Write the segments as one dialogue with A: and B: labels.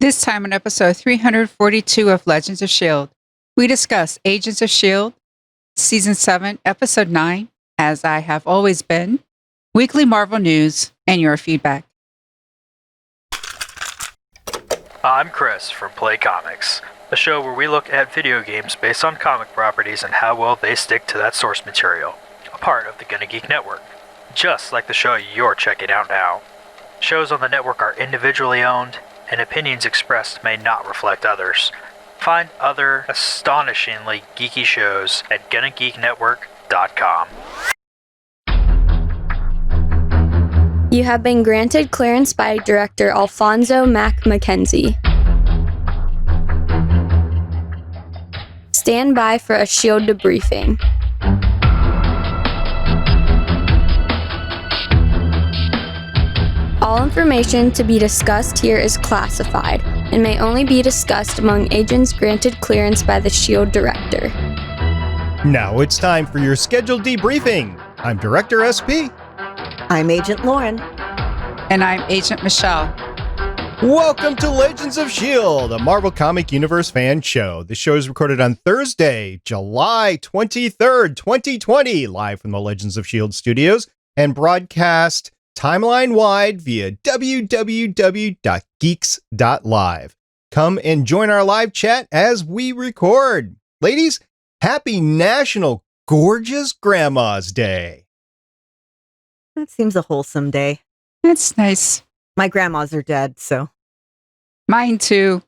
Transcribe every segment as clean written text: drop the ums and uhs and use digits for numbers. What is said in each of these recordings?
A: This time on episode 342 of Legends of S.H.I.E.L.D., we discuss Agents of S.H.I.E.L.D., Season 7, Episode 9, As I Have Always Been, weekly Marvel news, and your feedback.
B: I'm Chris from Play Comics, a show where we look at video games based on comic properties and how well they stick to that source material, a part of the GonnaGeek network, just like the show you're checking out now. Shows on the network are individually owned, and opinions expressed may not reflect others. Find other astonishingly geeky shows at GonnaGeekNetwork.com.
C: You have been granted clearance by Director Alfonso Mack Mackenzie. Stand by for a S.H.I.E.L.D. debriefing. All information to be discussed here is classified and may only be discussed among agents granted clearance by the S.H.I.E.L.D. Director.
D: Now it's time for your scheduled debriefing. I'm Director SP.
E: I'm Agent Lauren.
A: And I'm Agent Michelle.
D: Welcome to Legends of S.H.I.E.L.D., a Marvel Comic Universe fan show. The show is recorded on Thursday, July 23rd, 2020, live from the Legends of S.H.I.E.L.D. studios, and broadcast timeline-wide via www.geeks.live. Come and join our live chat as we record. Ladies, happy National Gorgeous Grandma's Day.
E: That seems a wholesome day.
A: It's nice.
E: My grandmas are dead, so.
A: Mine too.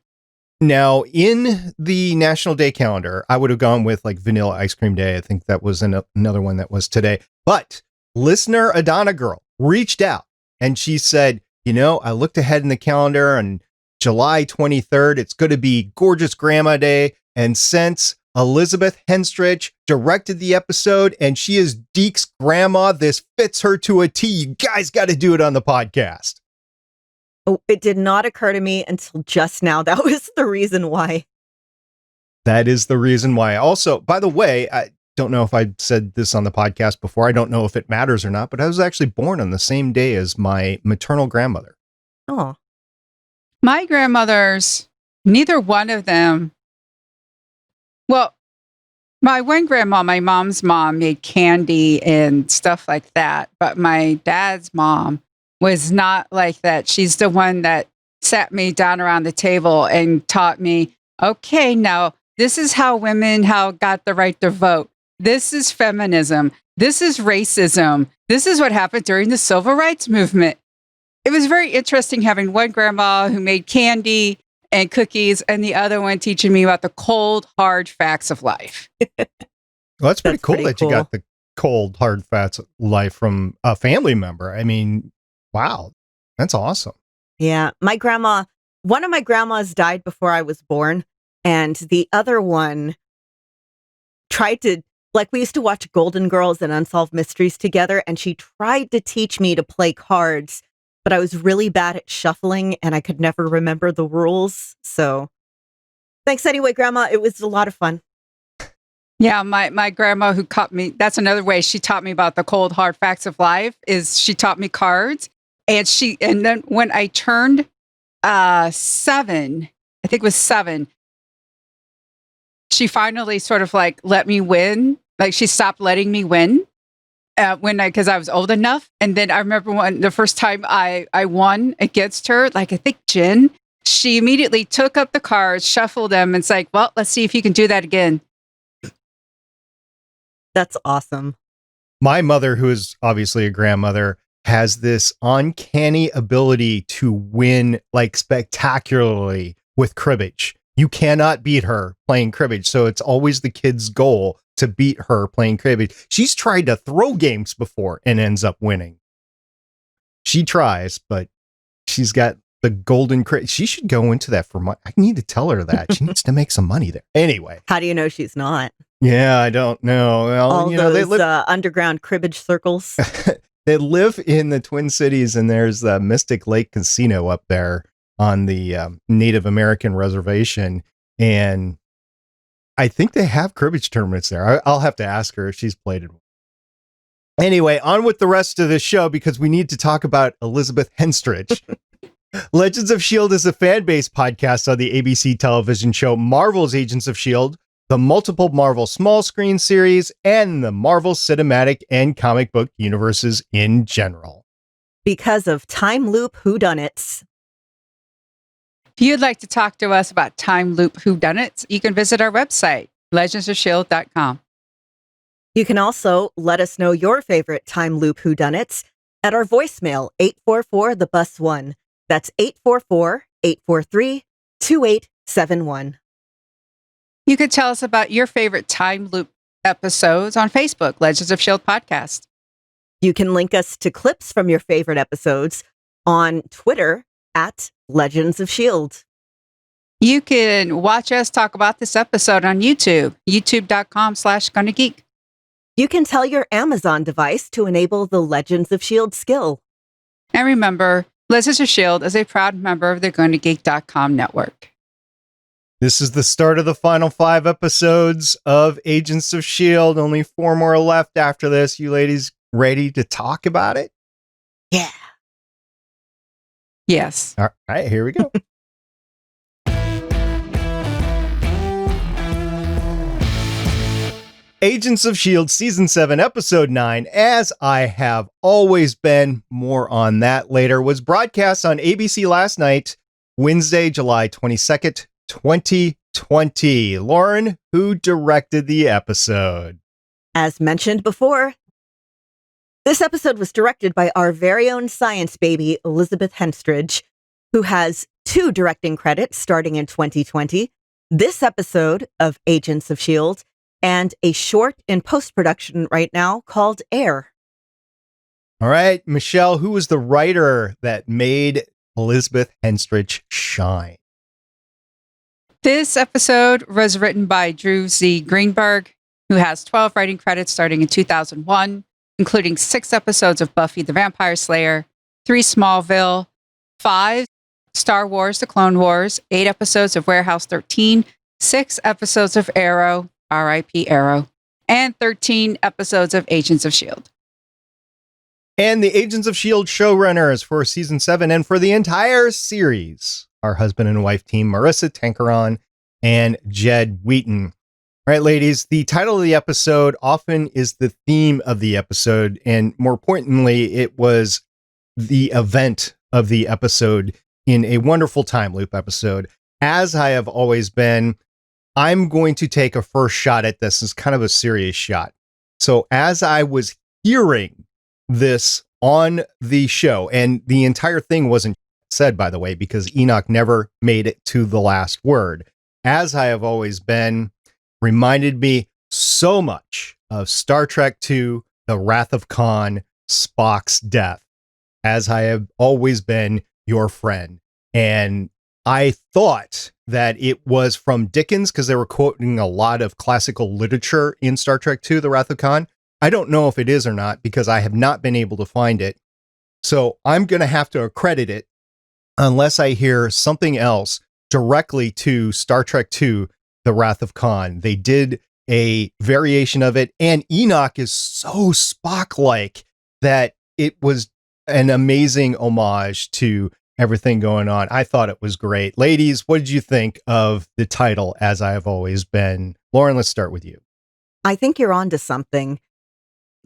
D: Now, in the National Day calendar, I would have gone with like Vanilla Ice Cream Day. I think that was another one that was today. But listener Adana Girl reached out and she said, you know, I looked ahead in the calendar on July 23rd. It's going to be Gorgeous Grandma Day. And since Elizabeth Henstridge directed the episode and she is Deke's grandma, this fits her to a T. You guys got to do it on the podcast.
E: Oh, it did not occur to me until just now. That was the reason why.
D: That is the reason why. Also, by the way, I don't know if I said this on the podcast before. I don't know if it matters or not, but I was actually born on the same day as my maternal grandmother.
E: Oh.
A: My grandmothers, neither one of them. Well, my one grandma, my mom's mom, made candy and stuff like that. But my dad's mom was not like that. She's the one that sat me down around the table and taught me, okay, now this is how women got the right to vote. This is feminism. This is racism. This is what happened during the civil rights movement. It was very interesting having one grandma who made candy and cookies and the other one teaching me about the cold, hard facts of life.
D: Well, that's pretty cool that you got the cold, hard facts of life from a family member. I mean, wow, that's awesome.
E: Yeah, one of my grandmas died before I was born, and the other one tried to, we used to watch Golden Girls and Unsolved Mysteries together, and she tried to teach me to play cards, but I was really bad at shuffling, and I could never remember the rules, so thanks anyway, Grandma. It was a lot of fun.
A: Yeah, my grandma who taught me, that's another way she taught me about the cold, hard facts of life, is she taught me cards. And then when I turned 7, I think it was 7, she finally sort of let me win. Like she stopped letting me win because I was old enough. And then I remember the first time I won against her, I think Jen, she immediately took up the cards, shuffled them, and it's like, well, let's see if you can do that again.
E: That's awesome.
D: My mother, who is obviously a grandmother, has this uncanny ability to win spectacularly with cribbage. You cannot beat her playing cribbage. So it's always the kid's goal to beat her playing cribbage. She's tried to throw games before and ends up winning. She tries, but she's got the golden cribbage. She should go into that for money. I need to tell her that. She needs to make some money there. Anyway.
E: How do you know she's not?
D: Yeah, I don't know. Well,
E: all those they live underground cribbage circles.
D: They live in the Twin Cities, and there's the Mystic Lake Casino up there on the Native American reservation. And I think they have cribbage tournaments there. I'll have to ask her if she's played it. Anyway, on with the rest of the show because we need to talk about Elizabeth Henstridge. Legends of S.H.I.E.L.D. is a fan-based podcast on the ABC television show Marvel's Agents of S.H.I.E.L.D., the multiple Marvel small screen series, and the Marvel cinematic and comic book universes in general.
E: Because of time loop whodunits.
A: If you'd like to talk to us about time loop whodunits, you can visit our website, legendsofshield.com.
E: You can also let us know your favorite time loop whodunits at our voicemail, 844-THE-BUS-1. That's 844-843-2871.
A: You can tell us about your favorite time loop episodes on Facebook, Legends of S.H.I.E.L.D. Podcast.
E: You can link us to clips from your favorite episodes on Twitter at Legends of S.H.I.E.L.D.
A: You can watch us talk about this episode on YouTube, youtube.com/GonnaGeek.
E: You can tell your Amazon device to enable the Legends of S.H.I.E.L.D. skill.
A: And remember, Legends of S.H.I.E.L.D. is a proud member of the GonnaGeek.com network.
D: This is the start of the final 5 episodes of Agents of S.H.I.E.L.D. Only 4 more left after this. You ladies ready to talk about it?
E: Yeah.
A: Yes.
D: All right, here we go. Agents of S.H.I.E.L.D. Season 7, Episode 9, As I Have Always Been, more on that later, was broadcast on ABC last night, Wednesday, July 22nd, 2020. Lauren, who directed the episode?
E: As mentioned before, this episode was directed by our very own science baby, Elizabeth Henstridge, who has 2 directing credits starting in 2020, this episode of Agents of S.H.I.E.L.D., and a short in post-production right now called Air.
D: All right, Michelle, who was the writer that made Elizabeth Henstridge shine?
A: This episode was written by Drew Z. Greenberg, who has 12 writing credits starting in 2001, including 6 episodes of Buffy the Vampire Slayer, 3 Smallville, 5 Star Wars The Clone Wars, 8 episodes of Warehouse 13, 6 episodes of Arrow, R.I.P. Arrow, and 13 episodes of Agents of S.H.I.E.L.D.
D: And the Agents of S.H.I.E.L.D. showrunners for Season 7 and for the entire series, our husband and wife team, Maurissa, Tancharoen, and Jed Wheaton. All right, ladies, the title of the episode often is the theme of the episode, and more importantly, it was the event of the episode in a wonderful time loop episode. As I Have Always Been, I'm going to take a first shot at this. It's kind of a serious shot. So as I was hearing this on the show, and the entire thing wasn't said, by the way, because Enoch never made it to the last word. As I Have Always Been reminded me so much of Star Trek II, The Wrath of Khan, Spock's death. As I Have Always Been your friend. And I thought that it was from Dickens because they were quoting a lot of classical literature in Star Trek II, The Wrath of Khan. I don't know if it is or not because I have not been able to find it. So I'm going to have to accredit it unless I hear something else directly to Star Trek II, The Wrath of Khan. They did a variation of it, and Enoch is so Spock-like that it was an amazing homage to everything going on. I thought it was great. Ladies, what did you think of the title, As I Have Always Been? Lauren, let's start with you.
E: I think you're onto something.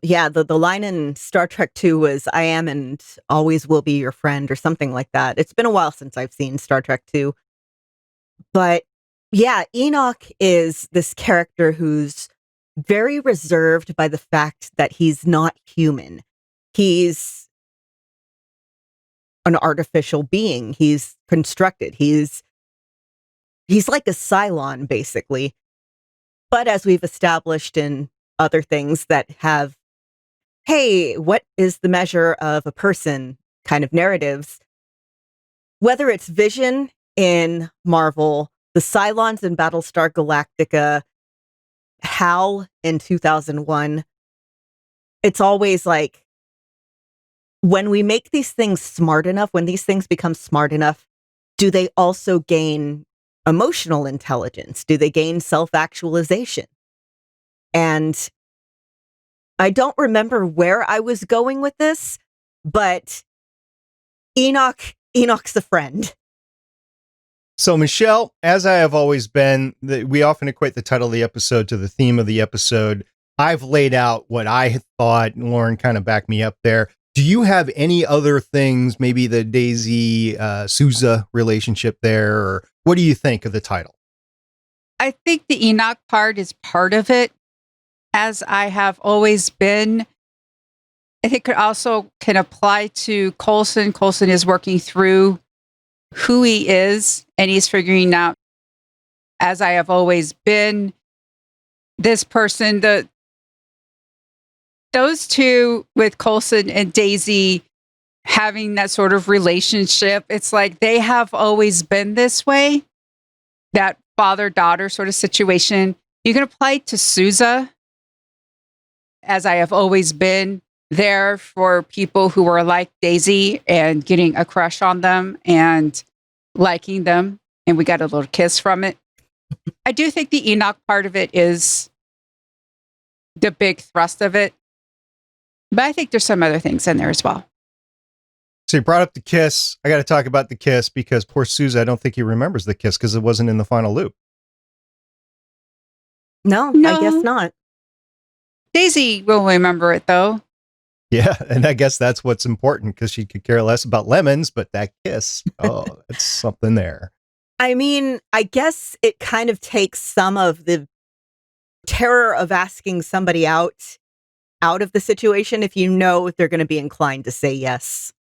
E: Yeah, the line in Star Trek II was, I am and always will be your friend, or something like that. It's been a while since I've seen Star Trek II. But yeah, Enoch is this character who's very reserved by the fact that he's not human. He's an artificial being. He's constructed. He's like a Cylon, basically. But as we've established in other things that have, hey, what is the measure of a person kind of narratives, whether it's Vision in Marvel, the Cylons in Battlestar Galactica, HAL in 2001, it's always like, when we make these things smart enough, when these things become smart enough, do they also gain emotional intelligence? Do they gain self-actualization? And I don't remember where I was going with this, but Enoch Enoch's a friend.
D: So, Michelle, as I have always been, we often equate the title of the episode to the theme of the episode. I've laid out what I had thought, and Lauren kind of backed me up there. Do you have any other things, maybe the Daisy Souza relationship there, or what do you think of the title?
A: I think the Enoch part is part of it, as I have always been. I think it also can apply to Coulson. Coulson is working through who he is, and he's figuring out, as I have always been, this person. Those two with Coulson and Daisy having that sort of relationship, it's like they have always been this way, that father-daughter sort of situation. You can apply it to Souza, as I have always been there for people who are like Daisy and getting a crush on them and liking them. And we got a little kiss from it. I do think the Enoch part of it is the big thrust of it. But I think there's some other things in there as well.
D: So you brought up the kiss. I got to talk about the kiss because poor Souza, I don't think he remembers the kiss because it wasn't in the final loop.
E: No, I guess not.
A: Daisy will remember it, though.
D: Yeah, and I guess that's what's important because she could care less about lemons, but that kiss, oh, it's something there.
E: I mean, I guess it kind of takes some of the terror of asking somebody out of the situation if you know they're going to be inclined to say yes.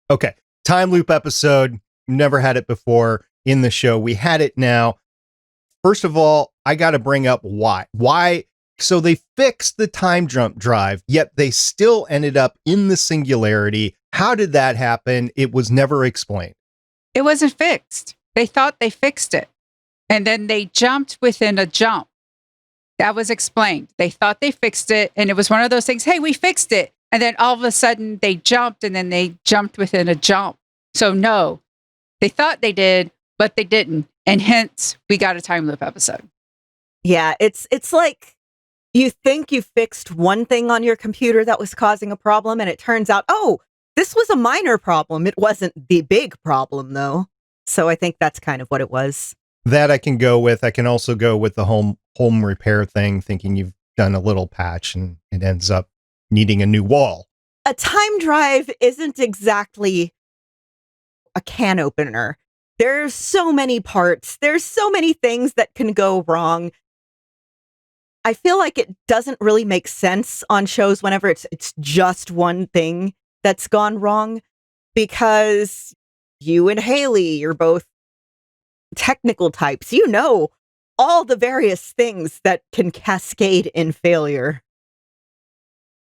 D: Okay, time loop episode. Never had it before in the show. We had it now. First of all, I got to bring up why. Why? So they fixed the time jump drive, yet they still ended up in the singularity. How did that happen? It was never explained.
A: It wasn't fixed. They thought they fixed it. And then they jumped within a jump. That was explained. They thought they fixed it. And it was one of those things, hey, we fixed it. And then all of a sudden they jumped and then they jumped within a jump. So no, they thought they did, but they didn't. And hence we got a time loop episode.
E: Yeah, it's like you think you fixed one thing on your computer that was causing a problem. And it turns out, oh, this was a minor problem. It wasn't the big problem, though. So I think that's kind of what it was.
D: That I can go with. I can also go with the home repair thing, thinking you've done a little patch and it ends up needing a new wall.
E: A time drive isn't exactly a can opener. There's so many parts. There's so many things that can go wrong. I feel like it doesn't really make sense on shows whenever it's just one thing that's gone wrong, because you and Haley, you're both technical types. You know all the various things that can cascade in failure.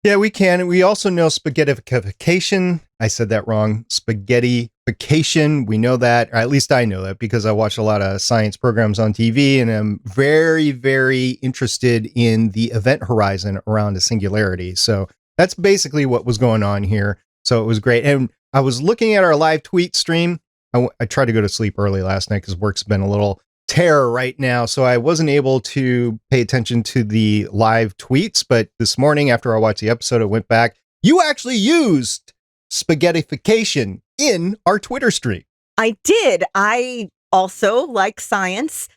D: Yeah, we can. We also know spaghettification. I said that wrong. Spaghettification. We know that, or at least I know that because I watch a lot of science programs on TV and I'm very, very interested in the event horizon around a singularity. So that's basically what was going on here. So it was great. And I was looking at our live tweet stream. I tried to go to sleep early last night because work's been a little terror right now. So I wasn't able to pay attention to the live tweets. But this morning, after I watched the episode, I went back. You actually used spaghettification in our Twitter stream.
E: I did. I also like science.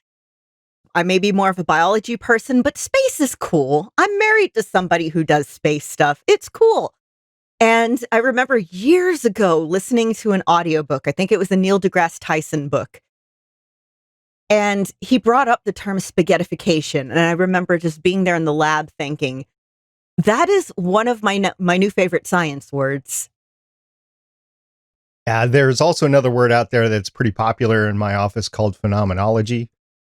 E: I may be more of a biology person, but space is cool. I'm married to somebody who does space stuff. It's cool. And I remember years ago listening to an audiobook. I think it was a Neil deGrasse Tyson book. And he brought up the term spaghettification. And I remember just being there in the lab thinking, that is one of my new favorite science words.
D: There's also another word out there that's pretty popular in my office called phenomenology.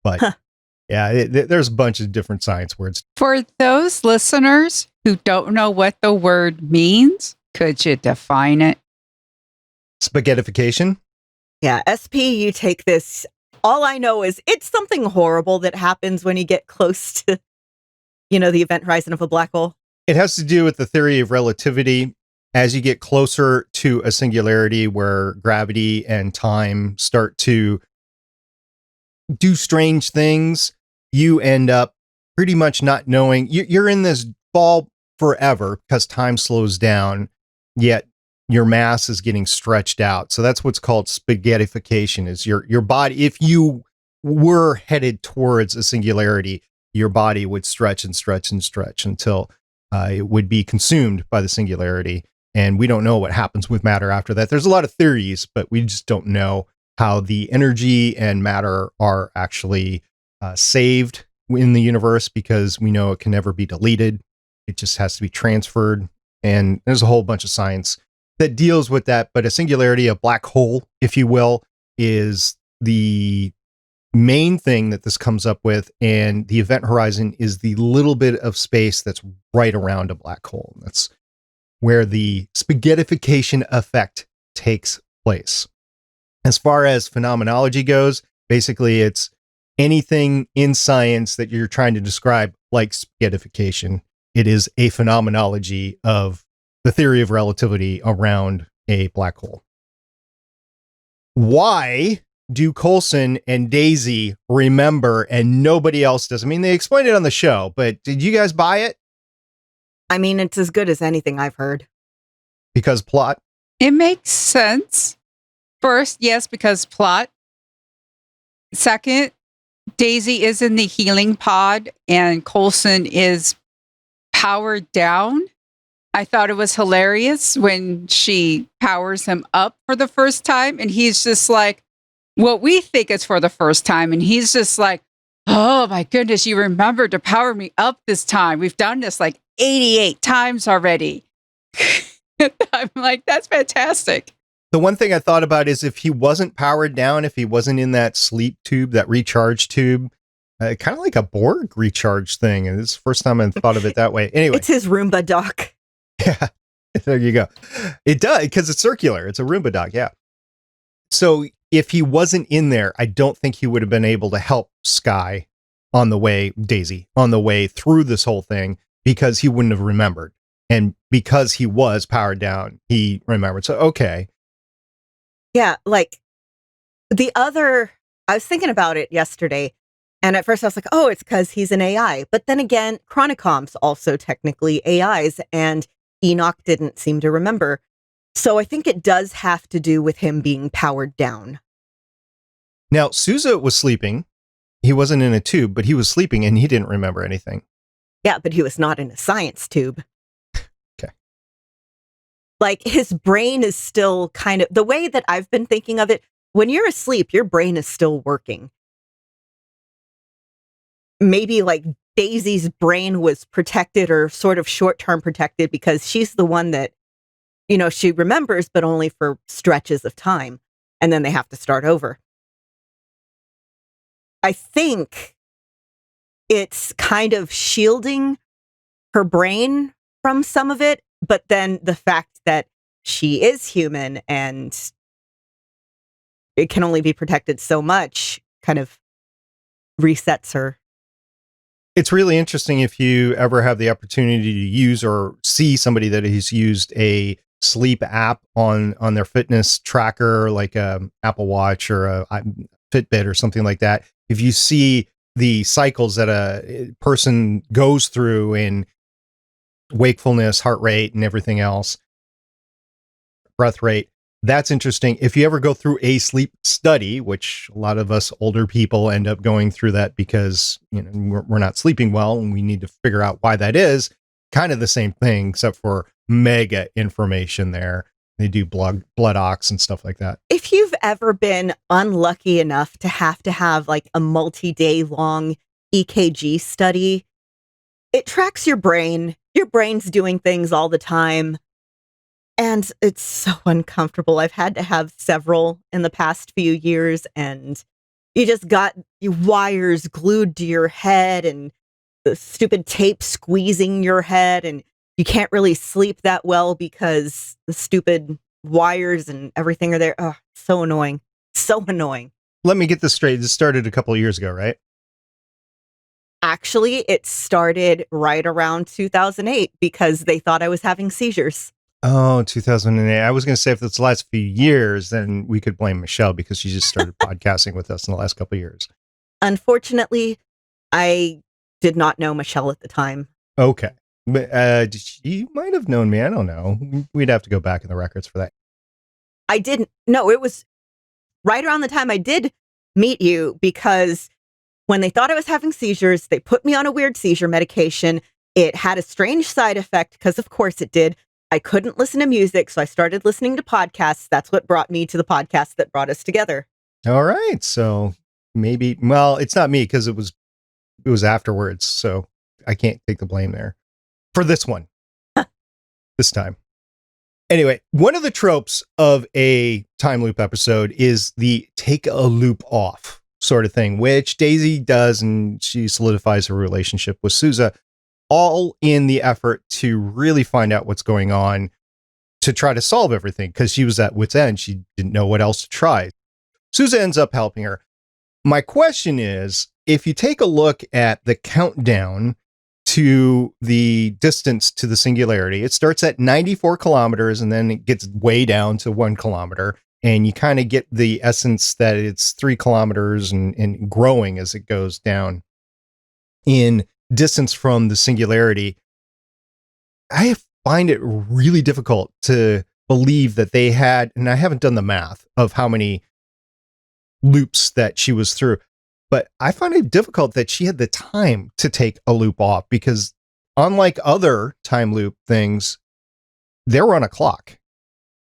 D: But there's a bunch of different science words.
A: For those listeners who don't know what the word means, could you define it?
D: Spaghettification?
E: Yeah, SP, you take this. All I know is it's something horrible that happens when you get close to, the event horizon of a black hole.
D: It has to do with the theory of relativity. As you get closer to a singularity where gravity and time start to do strange things, you end up pretty much not knowing. You're in this ball forever because time slows down, yet your mass is getting stretched out. So that's what's called spaghettification, is your body, if you were headed towards a singularity, your body would stretch and stretch and stretch until it would be consumed by the singularity. And we don't know what happens with matter after that. There's a lot of theories, but we just don't know how the energy and matter are actually saved in the universe, because we know it can never be deleted. It just has to be transferred. And there's a whole bunch of science that deals with that. But a singularity, a black hole, if you will, is the main thing that this comes up with. And the event horizon is the little bit of space that's right around a black hole. That's where the spaghettification effect takes place. As far as phenomenology goes, basically it's anything in science that you're trying to describe like spaghettification. It is a phenomenology of the theory of relativity around a black hole. Why do Coulson and Daisy remember and nobody else does? I mean, they explained it on the show, but did you guys buy it?
E: I mean, it's as good as anything I've heard.
D: Because plot?
A: It makes sense. First, yes, because plot. Second, Daisy is in the healing pod and Coulson is powered down. I thought it was hilarious when she powers him up for the first time and he's just like, what we think is for the first time. And he's just like, oh my goodness, you remembered to power me up this time. We've done this like 88 times already. I'm like, that's fantastic.
D: The one thing I thought about is if he wasn't powered down, if he wasn't in that sleep tube, that recharge tube, kind of like a Borg recharge thing. And it's the first time I thought of it that way. Anyway.
E: It's his Roomba dock.
D: Yeah, there you go. It does, because it's circular. It's a Roomba dock, yeah. So if he wasn't in there, I don't think he would have been able to help Daisy on the way through this whole thing, because he wouldn't have remembered. And because he was powered down, he remembered. So, okay.
E: Yeah, like I was thinking about it yesterday, and at first I was like, oh, it's because he's an AI. But then again, Chronicom's also technically AIs, and Enoch didn't seem to remember. So I think it does have to do with him being powered down.
D: Now, Sousa was sleeping. He wasn't in a tube, but he was sleeping and he didn't remember anything.
E: Yeah, but he was not in a science tube.
D: Okay.
E: Like, his brain is still kind of, the way that I've been thinking of it, when you're asleep, your brain is still working. Maybe like Daisy's brain was protected or sort of short-term protected because she's the one that, she remembers, but only for stretches of time. And then they have to start over. I think it's kind of shielding her brain from some of it, but then the fact that she is human and it can only be protected so much kind of resets her.
D: It's really interesting if you ever have the opportunity to use or see somebody that has used a sleep app on their fitness tracker, like a Apple Watch or a Fitbit or something like that. If you see the cycles that a person goes through in wakefulness, heart rate, and everything else, breath rate, that's interesting. If you ever go through a sleep study, which a lot of us older people end up going through that because we're not sleeping well and we need to figure out why that is, kind of the same thing, except for mega information there. They do blood ox and stuff like that.
E: If you've ever been unlucky enough to have like a multi-day long EKG study, it tracks your brain. Your brain's doing things all the time. And it's so uncomfortable. I've had to have several in the past few years, and you just got your wires glued to your head and the stupid tape squeezing your head, and you can't really sleep that well because the stupid wires and everything are there. Oh, so annoying. So annoying.
D: Let me get this straight. This started a couple of years ago, right?
E: Actually, it started right around 2008 because they thought I was having seizures.
D: Oh, 2008. I was going to say if it's the last few years, then we could blame Michelle because she just started podcasting with us in the last couple of years.
E: Unfortunately, I did not know Michelle at the time.
D: Okay. She might have known me. I don't know. We'd have to go back in the records for that.
E: I didn't. No, it was right around the time I did meet you, because when they thought I was having seizures, they put me on a weird seizure medication. It had a strange side effect because, of course, it did. I couldn't listen to music, so I started listening to podcasts. That's what brought me to the podcast that brought us together.
D: All right. So maybe, well, it's not me because it was afterwards. So I can't take the blame there for this one. This time. Anyway, one of the tropes of a time loop episode is the take a loop off sort of thing, which Daisy does, and she solidifies her relationship with Sousa, all in the effort to really find out what's going on to try to solve everything, because she was at wit's end. She didn't know what else to try. Sousa ends up helping her. My question is, if you take a look at the countdown to the distance to the singularity, it starts at 94 kilometers and then it gets way down to 1 kilometer. And you kind of get the essence that it's 3 kilometers and growing as it goes down in distance from the singularity. I find it really difficult to believe that they had, and I haven't done the math of how many loops that she was through, but I find it difficult that she had the time to take a loop off, because unlike other time loop things, they're on a clock.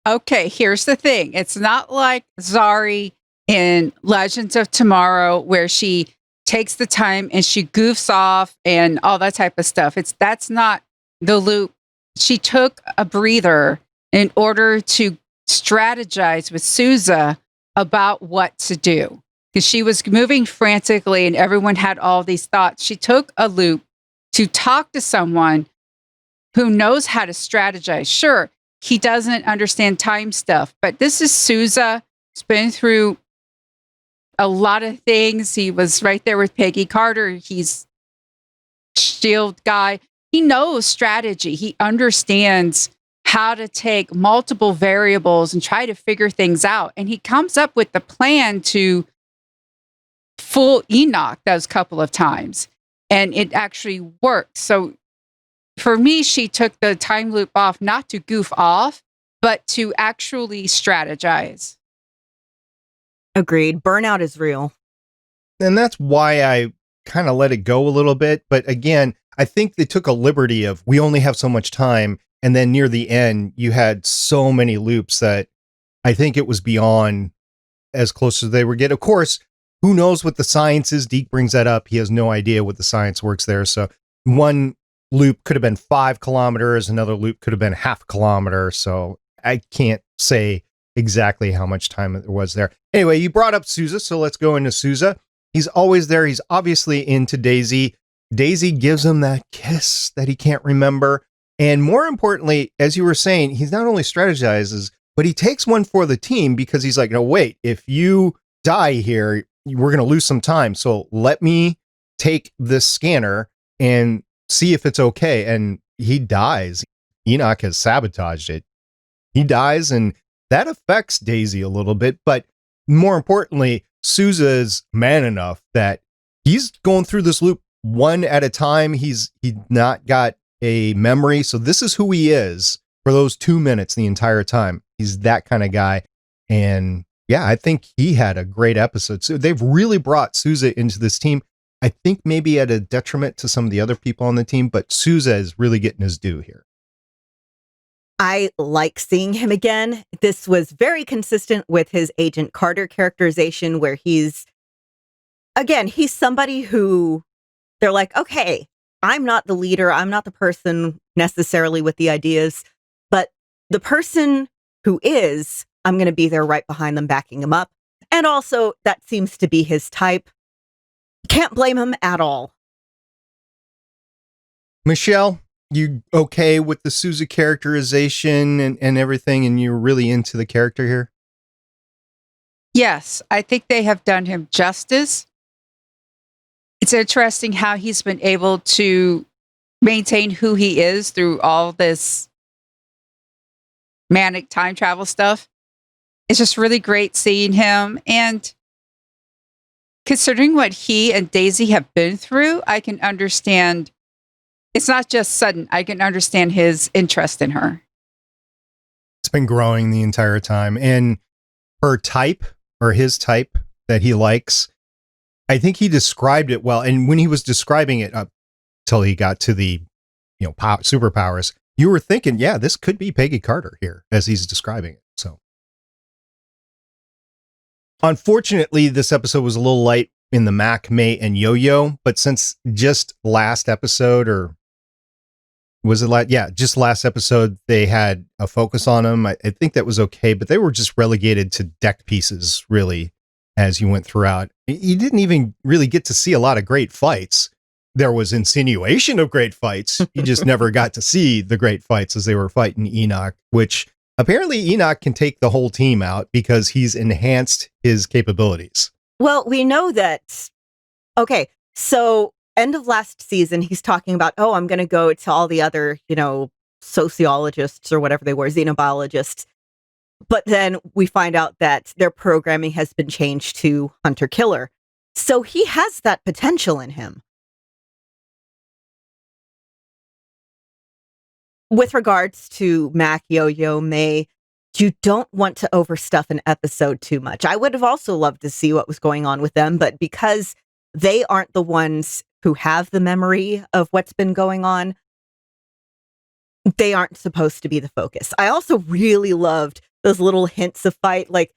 A: Okay, here's the thing. It's not like Zari in Legends of Tomorrow, where she takes the time and she goofs off and all that type of stuff. That's not the loop. She took a breather in order to strategize with Sousa about what to do, because she was moving frantically and everyone had all these thoughts. She took a loop to talk to someone who knows how to strategize. Sure, he doesn't understand time stuff, but this is Sousa. He's been through a lot of things. He was right there with Peggy Carter. He's S.H.I.E.L.D. guy. He knows strategy. He understands how to take multiple variables and try to figure things out. And he comes up with the plan to fool Enoch those couple of times. And it actually works. So for me, she took the time loop off not to goof off, but to actually strategize.
E: Agreed. Burnout is real.
D: And that's why I kind of let it go a little bit. But again, I think they took a liberty of, we only have so much time. And then near the end, you had so many loops that I think it was beyond as close as they were get. Of course, who knows what the science is? Deke brings that up. He has no idea what the science works there. So one loop could have been 5 kilometers. Another loop could have been 0.5 kilometer. So I can't say exactly how much time there was there. Anyway, you brought up Sousa, so let's go into Sousa. He's always there. He's obviously into Daisy. Daisy gives him that kiss that he can't remember. And more importantly, as you were saying, he's not only strategizes, but he takes one for the team, because he's like, no, wait, if you die here, we're going to lose some time. So let me take this scanner and see if it's okay. And he dies. Enoch has sabotaged it. He dies, and that affects Daisy a little bit. But more importantly, Sousa's man enough that he's going through this loop one at a time. He's not got a memory. So this is who he is for those 2 minutes the entire time. He's that kind of guy. And yeah, I think he had a great episode. So they've really brought Sousa into this team. I think maybe at a detriment to some of the other people on the team, but Sousa is really getting his due here.
E: I like seeing him again. This was very consistent with his Agent Carter characterization, where he's somebody who they're like, okay, I'm not the leader. I'm not the person necessarily with the ideas, but the person who is, I'm going to be there right behind them, backing him up. And also that seems to be his type. Can't blame him at all.
D: Michelle, you okay with the Sousa characterization and everything, and you're really into the character here?
A: Yes, I think they have done him justice. It's interesting how he's been able to maintain who he is through all this manic time travel stuff. It's just really great seeing him. And considering what he and Daisy have been through, I can understand it's not just sudden. I can understand his interest in her.
D: It's been growing the entire time. And her type, or his type that he likes, I think he described it well. And when he was describing it up till he got to the, superpowers, you were thinking, yeah, this could be Peggy Carter here as he's describing it. So unfortunately, this episode was a little light in the Mac, May, and Yo-Yo, but since just last episode, or was it just last episode, they had a focus on them. I think that was okay, but they were just relegated to deck pieces, really, as you went throughout. You didn't even really get to see a lot of great fights. There was insinuation of great fights. You just never got to see the great fights as they were fighting Enoch, which apparently Enoch can take the whole team out because he's enhanced his capabilities.
E: Well, we know that. Okay, so end of last season, he's talking about, I'm going to go to all the other, sociologists or whatever they were, xenobiologists. But then we find out that their programming has been changed to hunter-killer. So he has that potential in him. With regards to Mac, Yo-Yo, May, you don't want to overstuff an episode too much. I would have also loved to see what was going on with them, but because they aren't the ones who have the memory of what's been going on, they aren't supposed to be the focus. I also really loved those little hints of fight. Like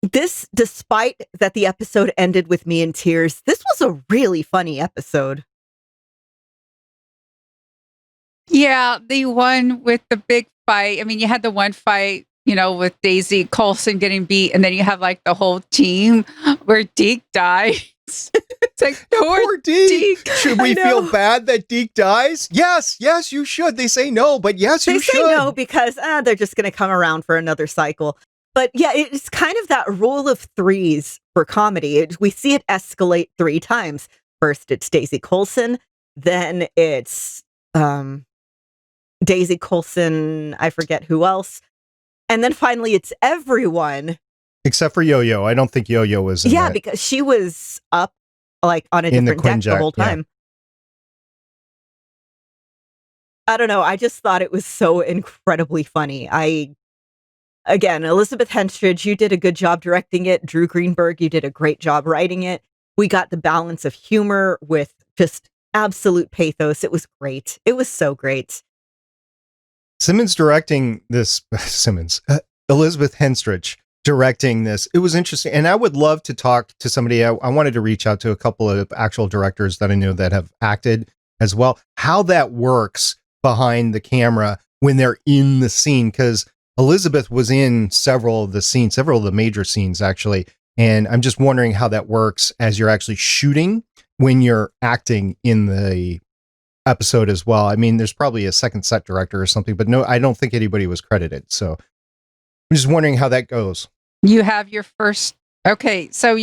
E: this, despite that the episode ended with me in tears, this was a really funny episode.
A: Yeah, the one with the big fight. I mean, you had the one fight, with Daisy Coulson getting beat, and then you have like the whole team where Deke dies. It's like, poor
D: Deke. Should we feel bad that Deke dies? Yes, you should. They say no, but yes, you should.
E: They say no because they're just going to come around for another cycle. But yeah, it's kind of that rule of threes for comedy. We see it escalate 3 times. First, it's Daisy Coulson. Then it's Daisy Coulson, I forget who else. And then finally it's everyone.
D: Except for Yo-Yo. I don't think Yo-Yo was in
E: Yeah,
D: that.
E: because she was up like on a different deck the whole time. Yeah. I don't know. I just thought it was so incredibly funny. Again, Elizabeth Henstridge, you did a good job directing it. Drew Greenberg, you did a great job writing it. We got the balance of humor with just absolute pathos. It was great. It was so great.
D: Simmons directing this, Elizabeth Henstridge directing this. It was interesting. And I would love to talk to somebody. I wanted to reach out to a couple of actual directors that I know that have acted as well, how that works behind the camera when they're in the scene. Because Elizabeth was in several of the major scenes, actually. And I'm just wondering how that works as you're actually shooting when you're acting in the episode as well. I mean, there's probably a second set director or something, but no, I don't think anybody was credited. So I'm just wondering how that goes.
A: You have your first. Okay, so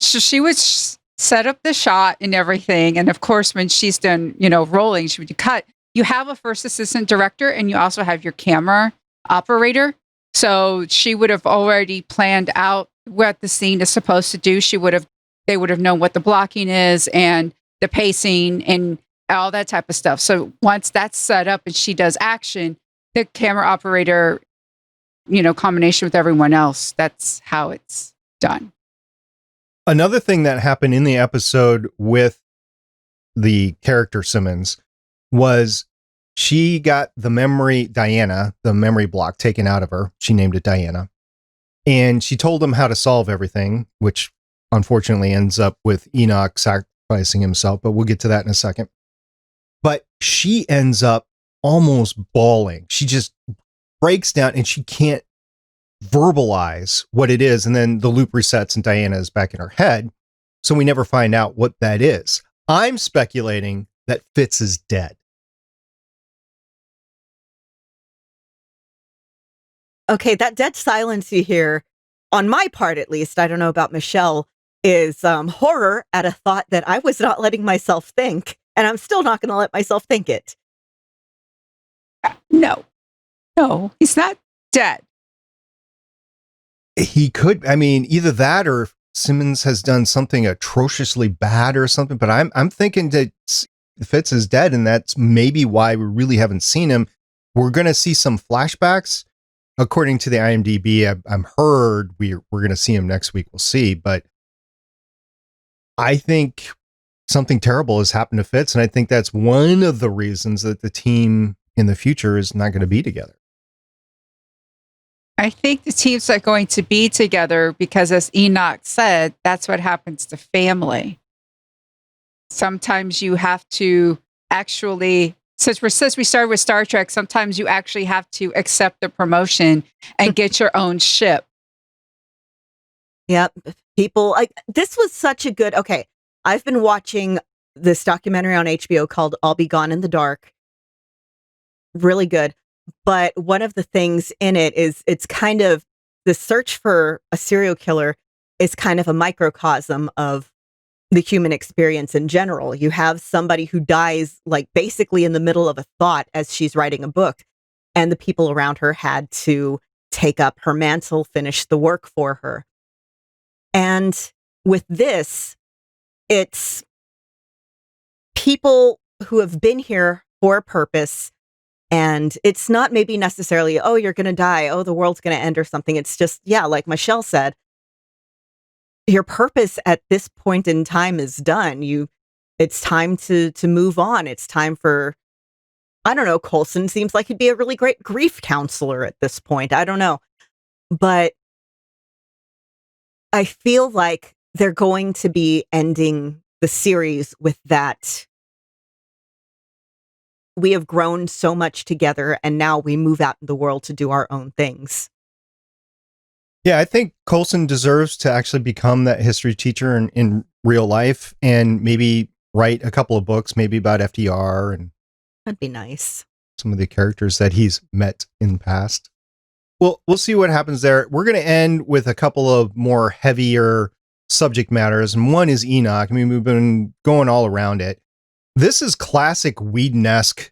A: she would set up the shot and everything. And of course, when she's done, rolling, she would cut. You have a first assistant director and you also have your camera operator. So she would have already planned out what the scene is supposed to do. They would have known what the blocking is and the pacing and all that type of stuff. So once that's set up and she does action, the camera operator, combination with everyone else, that's how it's done.
D: Another thing that happened in the episode with the character Simmons was she got the memory block taken out of her. She named it Diana. And she told him how to solve everything, which unfortunately ends up with Enoch sacrificing himself, but we'll get to that in a second. But she ends up almost bawling. She just breaks down and she can't verbalize what it is. And then the loop resets and Diana is back in her head. So we never find out what that is. I'm speculating that Fitz is dead.
E: Okay, that dead silence you hear, on my part at least, I don't know about Michelle, is horror at a thought that I was not letting myself think. And I'm still not going to let myself think it.
A: No, he's not dead.
D: He could, either that or Simmons has done something atrociously bad or something, but I'm thinking that Fitz is dead, and that's maybe why we really haven't seen him. We're going to see some flashbacks. According to the IMDb, I'm heard we're going to see him next week. We'll see. But I think something terrible has happened to Fitz, and I think that's one of the reasons that the team in the future is not going to be together.
A: I think the teams are going to be together because, as Enoch said, that's what happens to family. Sometimes you have to actually, since we started with Star Trek, sometimes you actually have to accept the promotion and get your own ship.
E: Yep. People like this was such a good. Okay, I've been watching this documentary on HBO called "I'll Be Gone in the Dark." Really good. But one of the things in it is it's kind of the search for a serial killer is kind of a microcosm of the human experience in general. You have somebody who dies like basically in the middle of a thought as she's writing a book, and the people around her had to take up her mantle, finish the work for her. And with this, it's people who have been here for a purpose. And it's not maybe necessarily, oh, you're going to die. Oh, the world's going to end or something. It's just, yeah, like Michelle said, your purpose at this point in time is done. It's time to move on. It's time for, I don't know, Coulson seems like he'd be a really great grief counselor at this point. I don't know. But I feel like they're going to be ending the series with that. We have grown so much together, and now we move out in the world to do our own things.
D: Yeah, I think Coulson deserves to actually become that history teacher in real life, and maybe write a couple of books, maybe about FDR and
E: That'd be nice.
D: some of the characters that he's met in the past. Well, we'll see what happens there. We're going to end with a couple of more heavier subject matters, and one is Enoch. I mean, we've been going all around it. This is classic Whedon-esque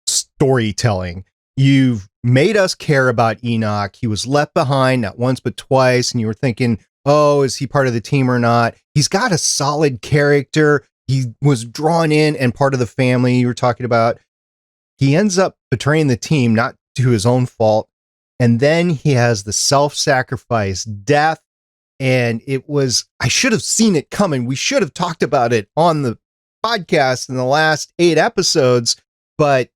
D: storytelling. You've made us care about Enoch. He was left behind not once but twice, and you were thinking, oh, is he part of the team or not? He's got a solid character. He was drawn in and part of the family you were talking about. He ends up betraying the team, not to his own fault. And then he has the self-sacrifice death. And I should have seen it coming. We should have talked about it on the podcast in the last 8 episodes, but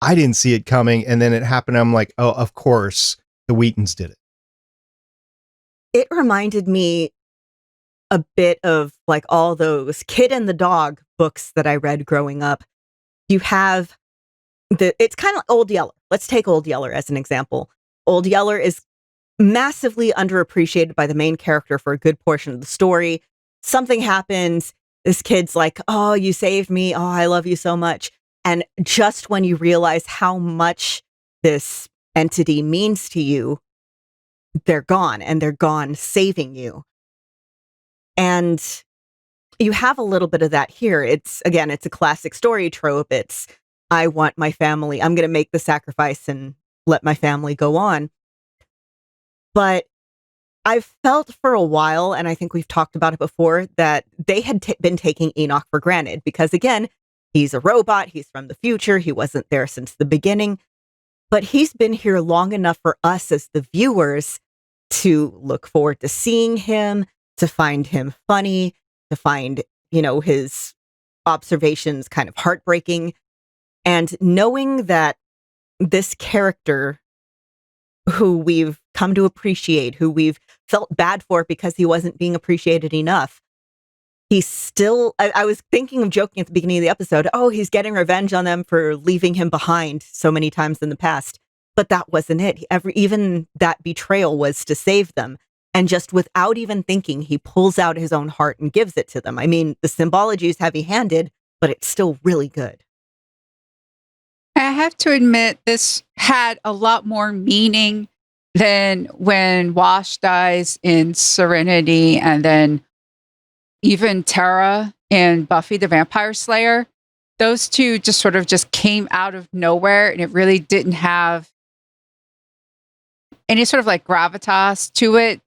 D: I didn't see it coming. And then it happened. I'm like, oh, of course, the Whetons did it.
E: It reminded me a bit of like all those Kid and the Dog books that I read growing up. You have it's kind of Old Yeller. Let's take Old Yeller as an example. Old Yeller is massively underappreciated by the main character for a good portion of the story. Something happens. This kid's like, oh, you saved me. Oh, I love you so much. And just when you realize how much this entity means to you, they're gone, and they're gone saving you. And you have a little bit of that here. It's a classic story trope. It's, I want my family. I'm going to make the sacrifice and let my family go on. But I've felt for a while, and I think we've talked about it before, that they had been taking Enoch for granted because, again, he's a robot. He's from the future. He wasn't there since the beginning. But he's been here long enough for us as the viewers to look forward to seeing him, to find him funny, to find, his observations kind of heartbreaking. And knowing that this character who we've come to appreciate, who we've felt bad for because he wasn't being appreciated enough, he's still, I was thinking of joking at the beginning of the episode, oh, he's getting revenge on them for leaving him behind so many times in the past. But that wasn't it. Even that betrayal was to save them. And just without even thinking, he pulls out his own heart and gives it to them. I mean, the symbology is heavy-handed, but it's still really good.
A: I have to admit, this had a lot more meaning than when Wash dies in Serenity, and then even Tara in Buffy the Vampire Slayer. Those two just sort of just came out of nowhere, and it really didn't have any sort of like gravitas to it.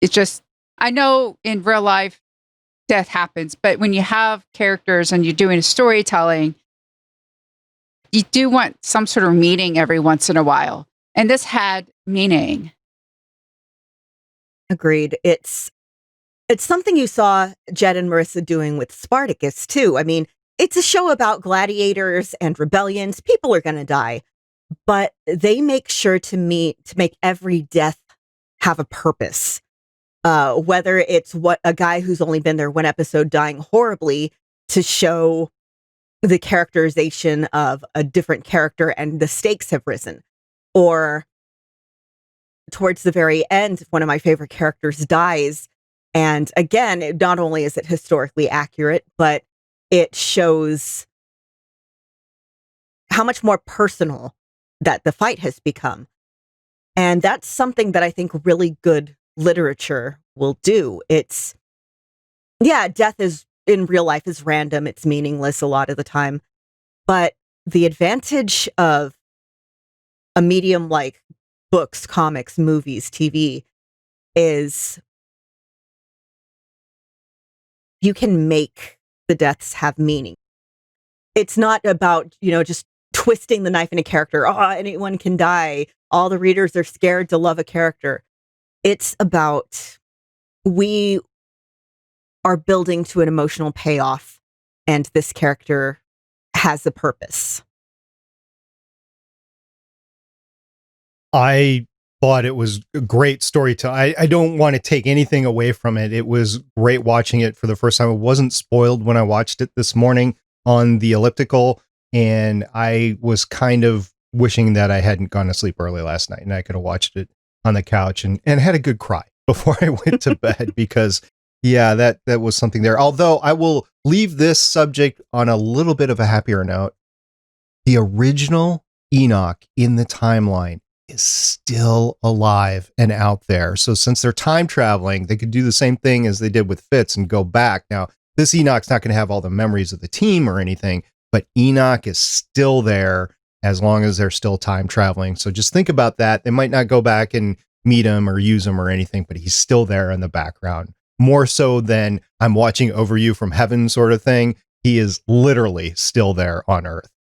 A: It's just, I know in real life, death happens. But when you have characters and you're doing a storytelling, you do want some sort of meaning every once in a while. And this had meaning.
E: Agreed. It's something you saw Jed and Maurissa doing with Spartacus, too. I mean, it's a show about gladiators and rebellions. People are going to die, but they make sure to make every death have a purpose. Whether it's what a guy who's only been there one episode dying horribly to show the characterization of a different character and the stakes have risen, or towards the very end, one of my favorite characters dies. And again, not only is it historically accurate, but it shows how much more personal that the fight has become. And that's something that I think really good literature will do. Death is in real life is random. It's meaningless a lot of the time. But the advantage of a medium like books, comics, movies, TV is you can make the deaths have meaning. It's not about, just twisting the knife in a character. Oh, anyone can die. All the readers are scared to love a character. It's about we are building to an emotional payoff, and this character has a purpose.
D: I thought it was a great storytelling. I don't want to take anything away from it. It was great watching it for the first time. It wasn't spoiled when I watched it this morning on the elliptical, and I was kind of wishing that I hadn't gone to sleep early last night and I could have watched it on the couch and had a good cry before I went to bed because that was something there. Although I will leave this subject on a little bit of a happier note. The original Enoch in the timeline is still alive and out there. So since they're time traveling, they could do the same thing as they did with Fitz and go back. Now, this Enoch's not going to have all the memories of the team or anything, but Enoch is still there as long as they're still time traveling. So just think about that. They might not go back and meet him or use him or anything, but he's still there in the background. More so than I'm watching over you from heaven sort of thing. He is literally still there on Earth.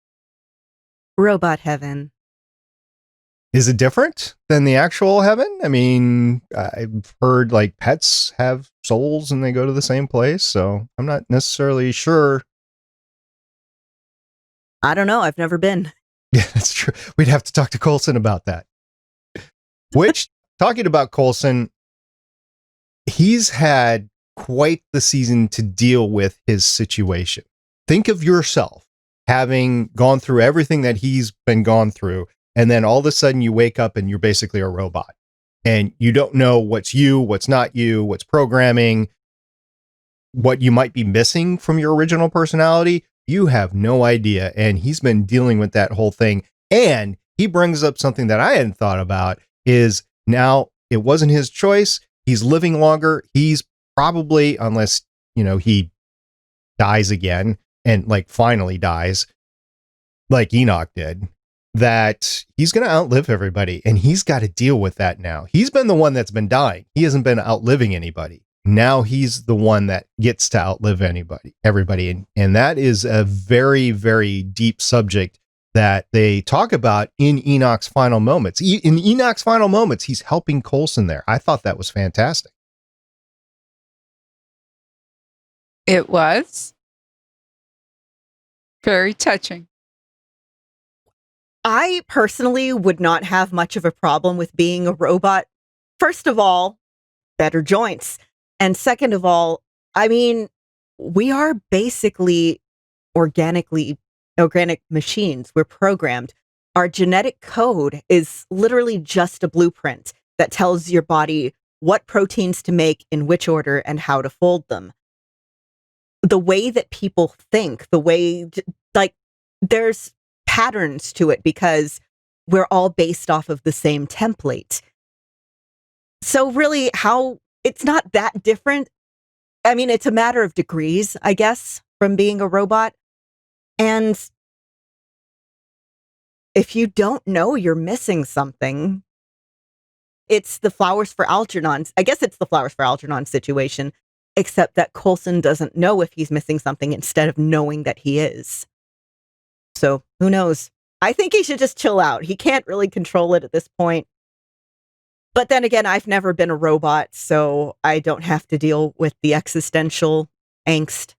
E: Robot heaven.
D: Is it different than the actual heaven? I mean, I've heard like pets have souls and they go to the same place, so I'm not necessarily sure.
E: I don't know. I've never been.
D: Yeah, that's true. We'd have to talk to Coulson about that. Which, talking about Coulson, he's had quite the season to deal with his situation. Think of yourself having gone through everything that he's been gone through, and then all of a sudden you wake up and you're basically a robot. And you don't know what's you, what's not you, what's programming, what you might be missing from your original personality. You have no idea. And he's been dealing with that whole thing. And he brings up something that I hadn't thought about is now it wasn't his choice. He's living longer. He's probably, unless, he dies again and like finally dies like Enoch did, that he's going to outlive everybody. And he's got to deal with that now. He's been the one that's been dying. He hasn't been outliving anybody. Now he's the one that gets to outlive everybody. And that is a very, very deep subject that they talk about in Enoch's final moments. In Enoch's final moments, he's helping Coulson there. I thought that was fantastic.
A: It was very touching.
E: I personally would not have much of a problem with being a robot. First of all, better joints. And second of all, I mean, we are basically organic machines. We're programmed. Our genetic code is literally just a blueprint that tells your body what proteins to make, in which order, and how to fold them. The way that people think, there's patterns to it because we're all based off of the same template. So really, it's not that different. I mean, it's a matter of degrees, I guess, from being a robot. And if you don't know you're missing something, it's the Flowers for Algernon. I guess it's the Flowers for Algernon situation. except that Coulson doesn't know if he's missing something instead of knowing that he is. So who knows? I think he should just chill out. He can't really control it at this point. But then again, I've never been a robot, so I don't have to deal with the existential angst.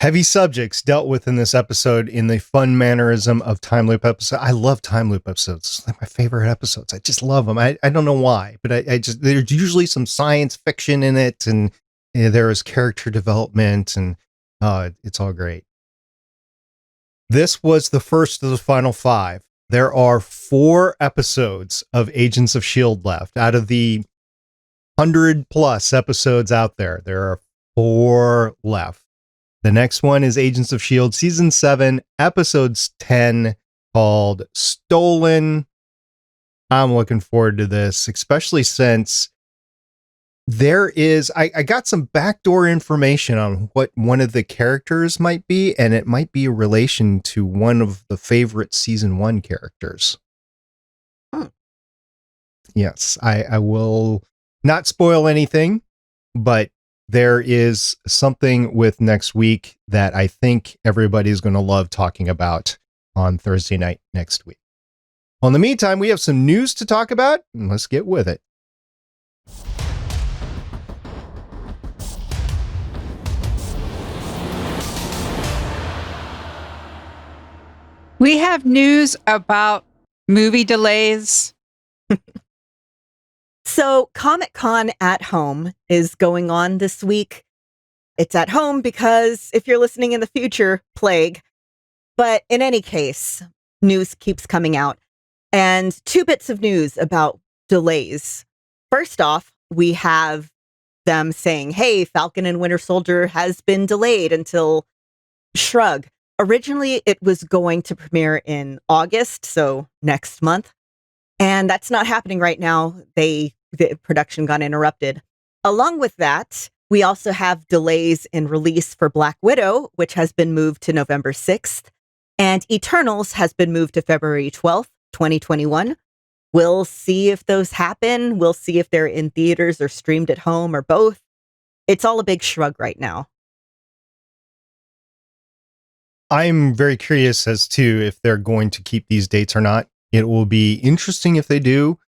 D: Heavy subjects dealt with in this episode in the fun mannerism of time loop episode. I love time loop episodes. It's like my favorite episodes. I just love them. I don't know why, but I just, there's usually some science fiction in it, and there is character development, and it's all great. This was the first of the final 5. There are 4 episodes of Agents of S.H.I.E.L.D. left. Out of the 100+ episodes out there, there are 4 left. The next one is Agents of S.H.I.E.L.D. Season 7, Episodes 10, called Stolen. I'm looking forward to this, especially since there is, I got some backdoor information on what one of the characters might be, and it might be a relation to one of the favorite Season 1 characters. Yes, I will not spoil anything, but there is something with next week that I think everybody's going to love talking about on Thursday night next week. Well, in the meantime, we have some news to talk about, and let's get with it.
A: We have news about movie delays.
E: So Comic-Con at home is going on this week. It's at home because if you're listening in the future, plague. But in any case, news keeps coming out. And 2 bits of news about delays. First off, we have them saying, hey, Falcon and Winter Soldier has been delayed until shrug. Originally, it was going to premiere in August, so next month. And that's not happening right now. The production got interrupted. Along with that, we also have delays in release for Black Widow, which has been moved to November 6th. And Eternals has been moved to February 12th, 2021. We'll see if those happen. We'll see if they're in theaters or streamed at home or both. It's all a big shrug right now.
D: I'm very curious as to if they're going to keep these dates or not. It will be interesting if they do.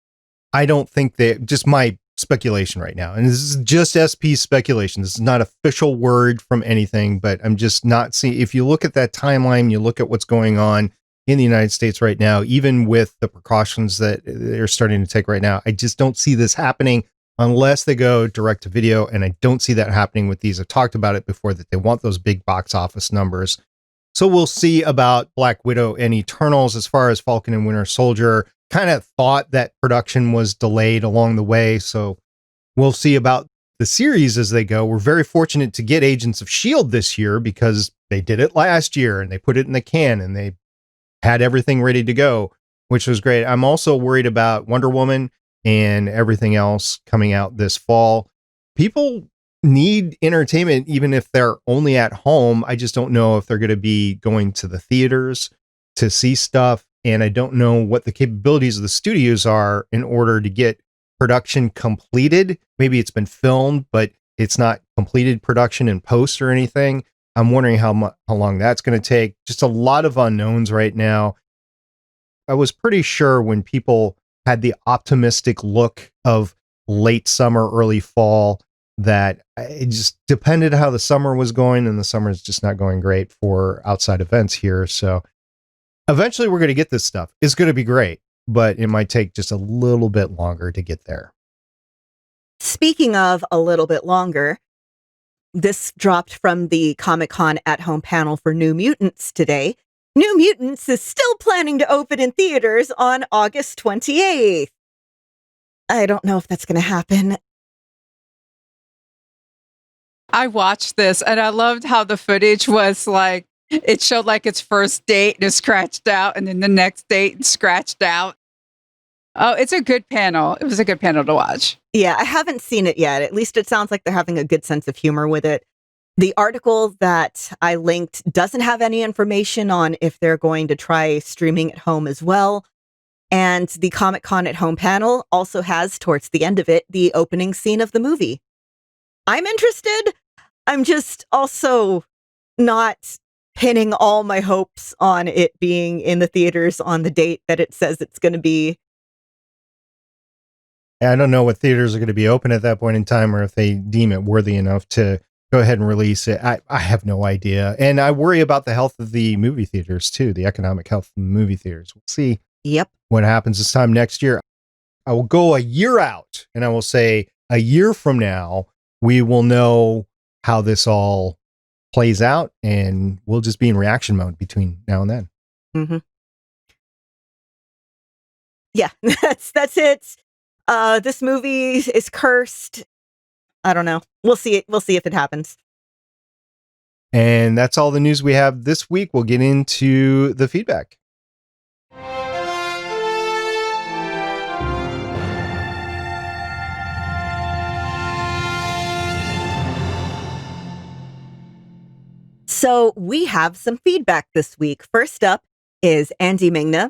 D: I don't think just my speculation right now, and this is just SP speculation. This is not official word from anything, but I'm just not seeing, if you look at that timeline, you look at what's going on in the United States right now, even with the precautions that they're starting to take right now, I just don't see this happening unless they go direct to video. And I don't see that happening with these. I've talked about it before, that they want those big box office numbers. So we'll see about Black Widow and Eternals. As far as Falcon and Winter Soldier, kind of thought that production was delayed along the way. So we'll see about the series as they go. We're very fortunate to get Agents of S.H.I.E.L.D. this year because they did it last year and they put it in the can and they had everything ready to go, which was great. I'm also worried about Wonder Woman and everything else coming out this fall. People need entertainment, even if they're only at home. I just don't know if they're going to be going to the theaters to see stuff. And I don't know what the capabilities of the studios are in order to get production completed. Maybe it's been filmed, but it's not completed production in post or anything. I'm wondering how long that's going to take. Just a lot of unknowns right now. I was pretty sure when people had the optimistic look of late summer, early fall, that it just depended how the summer was going, and the summer is just not going great for outside events here. So eventually we're going to get this stuff. It's going to be great, but it might take just a little bit longer to get there.
E: Speaking of a little bit longer, this dropped from the Comic-Con at home panel for New Mutants today. New Mutants is still planning to open in theaters on August 28th. I don't know if that's going to happen.
A: I watched this and I loved how the footage was like, it showed like its first date and it's scratched out, and then the next date and scratched out. Oh, it's a good panel. It was a good panel to watch.
E: Yeah, I haven't seen it yet. At least it sounds like they're having a good sense of humor with it. The article that I linked doesn't have any information on if they're going to try streaming at home as well. And the Comic-Con at Home panel also has, towards the end of it, the opening scene of the movie. I'm interested. I'm just also not pinning all my hopes on it being in the theaters on the date that it says it's going to be.
D: I don't know what theaters are going to be open at that point in time, or if they deem it worthy enough to go ahead and release it. I have no idea. And I worry about the health of the movie theaters too, the economic health of the movie theaters. We'll see what happens this time next year. I will go a year out and I will say a year from now, we will know how this all plays out, and we'll just be in reaction mode between now and then.
E: Mm-hmm. Yeah, that's it. This movie is cursed. I don't know. We'll see it. We'll see if it happens.
D: And that's all the news we have this week. We'll get into the feedback.
E: So we have some feedback this week. First up is Andy Ming-Na,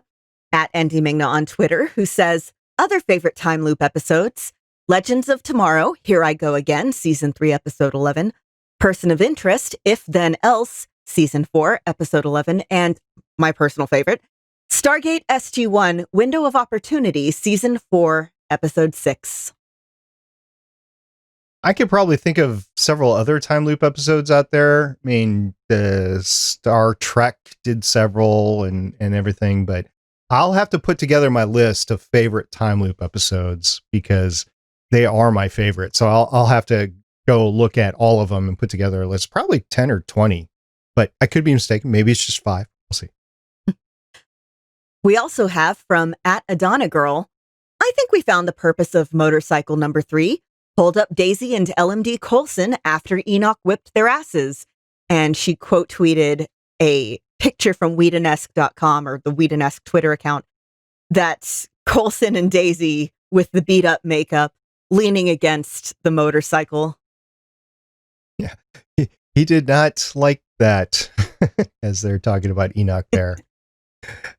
E: at Andy Ming-Na on Twitter, who says, other favorite time loop episodes, Legends of Tomorrow, Here I Go Again, Season 3, Episode 11, Person of Interest, If Then Else, Season 4, Episode 11, and my personal favorite, Stargate SG-1, Window of Opportunity, Season 4, Episode 6.
D: I could probably think of several other time loop episodes out there. I mean, the Star Trek did several and everything, but I'll have to put together my list of favorite time loop episodes because they are my favorite. So I'll have to go look at all of them and put together a list, probably 10 or 20, but I could be mistaken. Maybe it's just 5. We'll see.
E: We also have from at Adana Girl, I think we found the purpose of motorcycle number 3. Hold up Daisy and LMD Coulson after Enoch whipped their asses. And she quote tweeted a picture from Whedonesque.com, or the Whedonesque Twitter account, that's Coulson and Daisy with the beat up makeup leaning against the motorcycle.
D: Yeah, he did not like that as they're talking about Enoch there.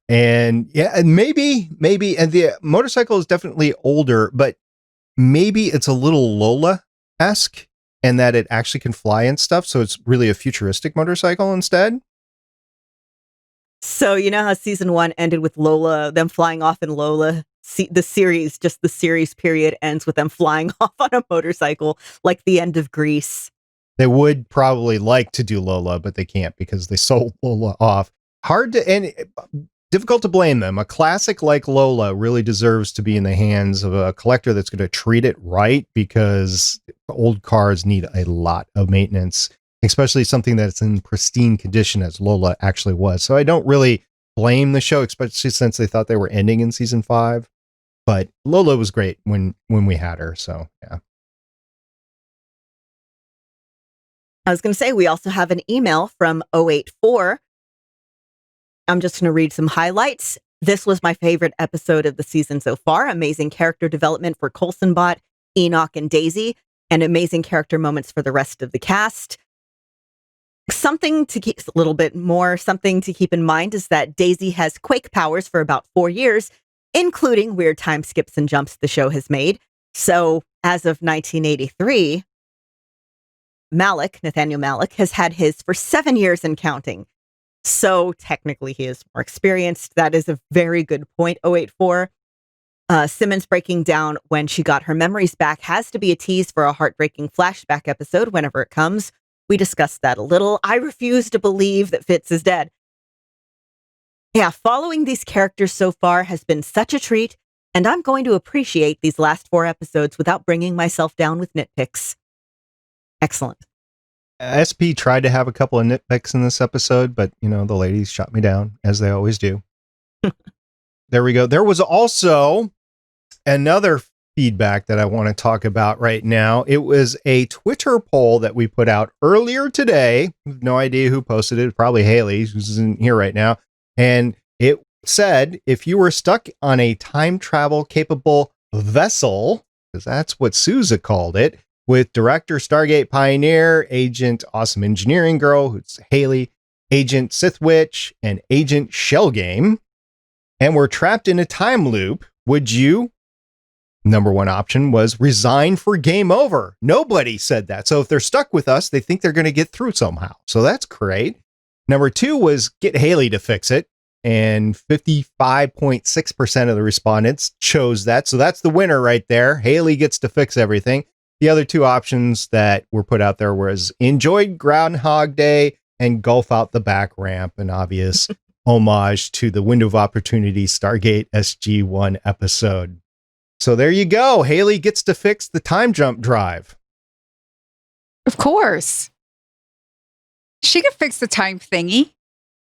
D: And yeah, and maybe, and the motorcycle is definitely older, but maybe it's a little Lola-esque and that it actually can fly and stuff. So it's really a futuristic motorcycle instead.
E: So you know how season 1 ended with Lola, them flying off in Lola? The series period ends with them flying off on a motorcycle, like the end of Grease.
D: They would probably like to do Lola, but they can't because they sold Lola off. Difficult to blame them. A classic like Lola really deserves to be in the hands of a collector that's going to treat it right, because old cars need a lot of maintenance, especially something that's in pristine condition as Lola actually was. So I don't really blame the show, especially since they thought they were ending in season 5. But Lola was great when we had her. So yeah.
E: I was going to say, we also have an email from 084. I'm just going to read some highlights. This was my favorite episode of the season so far. Amazing character development for Coulsonbot, Enoch, and Daisy, and amazing character moments for the rest of the cast. Something to keep in mind is that Daisy has quake powers for about 4 years, including weird time skips and jumps the show has made. So as of 1983, Nathaniel Malick, has had his for 7 years and counting. So technically he is more experienced. That is a very good point, 084. Simmons breaking down when she got her memories back has to be a tease for a heartbreaking flashback episode whenever it comes. We discussed that a little. I refuse to believe that Fitz is dead. Yeah, following these characters so far has been such a treat, and I'm going to appreciate these last 4 episodes without bringing myself down with nitpicks. Excellent.
D: SP tried to have a couple of nitpicks in this episode, but the ladies shot me down, as they always do. There we go. There was also another feedback that I want to talk about right now. It was a Twitter poll that we put out earlier today. No idea who posted it. Probably Haley, who's in here right now. And it said, if you were stuck on a time travel capable vessel, because that's what Sousa called it, with director Stargate Pioneer, Agent Awesome Engineering Girl, who's Haley, Agent Sith Witch, and Agent Shell Game, and were trapped in a time loop, would you? Number one option was resign for game over. Nobody said that. So if they're stuck with us, they think they're going to get through somehow. So that's great. Number two was get Haley to fix it. And 55.6% of the respondents chose that. So that's the winner right there. Haley gets to fix everything. The other two options that were put out there was enjoyed Groundhog Day and golf out the back ramp, an obvious homage to the Window of Opportunity Stargate SG-1 episode. So there you go. Haley gets to fix the time jump drive.
A: Of course. She can fix the time thingy.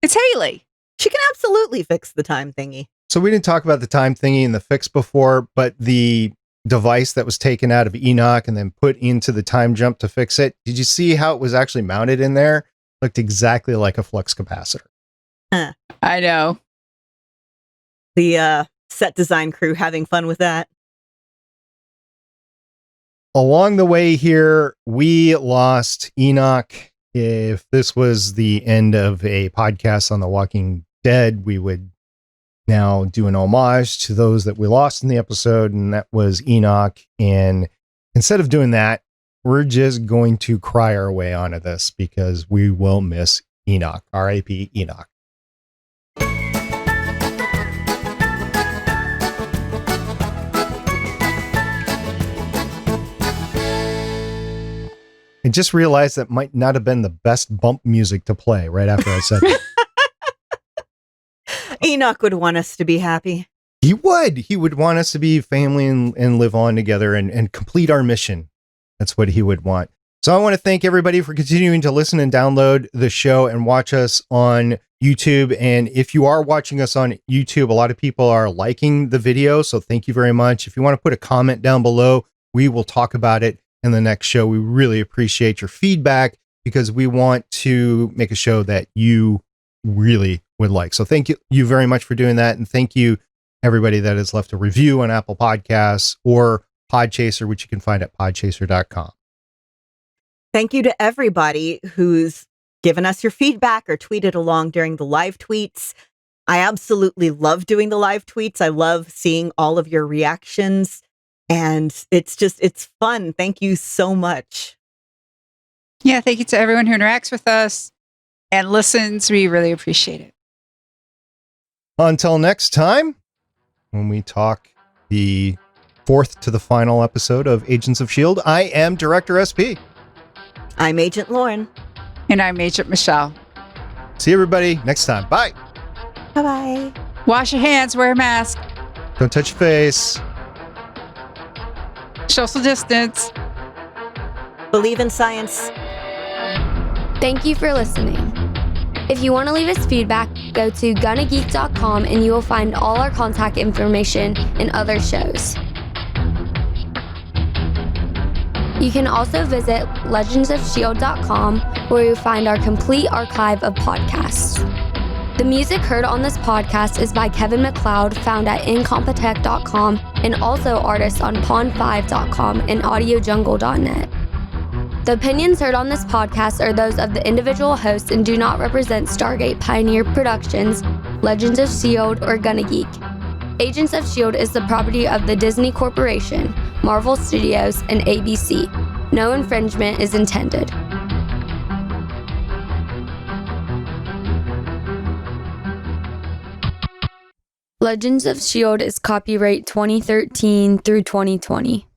A: It's Haley.
E: She can absolutely fix the time thingy.
D: So we didn't talk about the time thingy and the fix before, but the device that was taken out of Enoch and then put into the time jump to fix it. Did you see how it was actually mounted in there? Looked exactly like a flux capacitor.
A: I know.
E: The set design crew having fun with that.
D: Along the way here, we lost Enoch. If this was the end of a podcast on The Walking Dead, we would now do an homage to those that we lost in the episode, and that was Enoch. And instead of doing that, we're just going to cry our way onto this because we will miss Enoch. R.I.P. Enoch. I just realized that might not have been the best bump music to play right after I said that.
E: Enoch would want us to be happy.
D: He would. He would want us to be family and live on together and complete our mission. That's what he would want. So I want to thank everybody for continuing to listen and download the show and watch us on YouTube. And if you are watching us on YouTube, a lot of people are liking the video. So thank you very much. If you want to put a comment down below, we will talk about it in the next show. We really appreciate your feedback because we want to make a show that you really would like. So thank you very much for doing that. And thank you everybody that has left a review on Apple Podcasts or Podchaser, which you can find at podchaser.com.
E: Thank you to everybody who's given us your feedback or tweeted along during the live tweets. I absolutely love doing the live tweets. I love seeing all of your reactions. And it's fun. Thank you so much.
A: Yeah, thank you to everyone who interacts with us and listens. We really appreciate it.
D: Until next time, when we talk the fourth to the final episode of Agents of S.H.I.E.L.D., I am Director SP.
E: I'm Agent Lauren.
A: And I'm Agent Michelle.
D: See everybody next time. Bye.
E: Bye-bye.
A: Wash your hands, wear a mask.
D: Don't touch your face.
A: Social distance.
E: Believe in science.
C: Thank you for listening. If you want to leave us feedback, go to GonnaGeek.com and you will find all our contact information and other shows. You can also visit legendsofshield.com where you'll find our complete archive of podcasts. The music heard on this podcast is by Kevin MacLeod, found at incompetech.com, and also artists on pond5.com and audiojungle.net. The opinions heard on this podcast are those of the individual hosts and do not represent Stargate Pioneer Productions, Legends of S.H.I.E.L.D, or GonnaGeek. Agents of S.H.I.E.L.D is the property of the Disney Corporation, Marvel Studios, and ABC. No infringement is intended. Legends of S.H.I.E.L.D is copyright 2013 through 2020.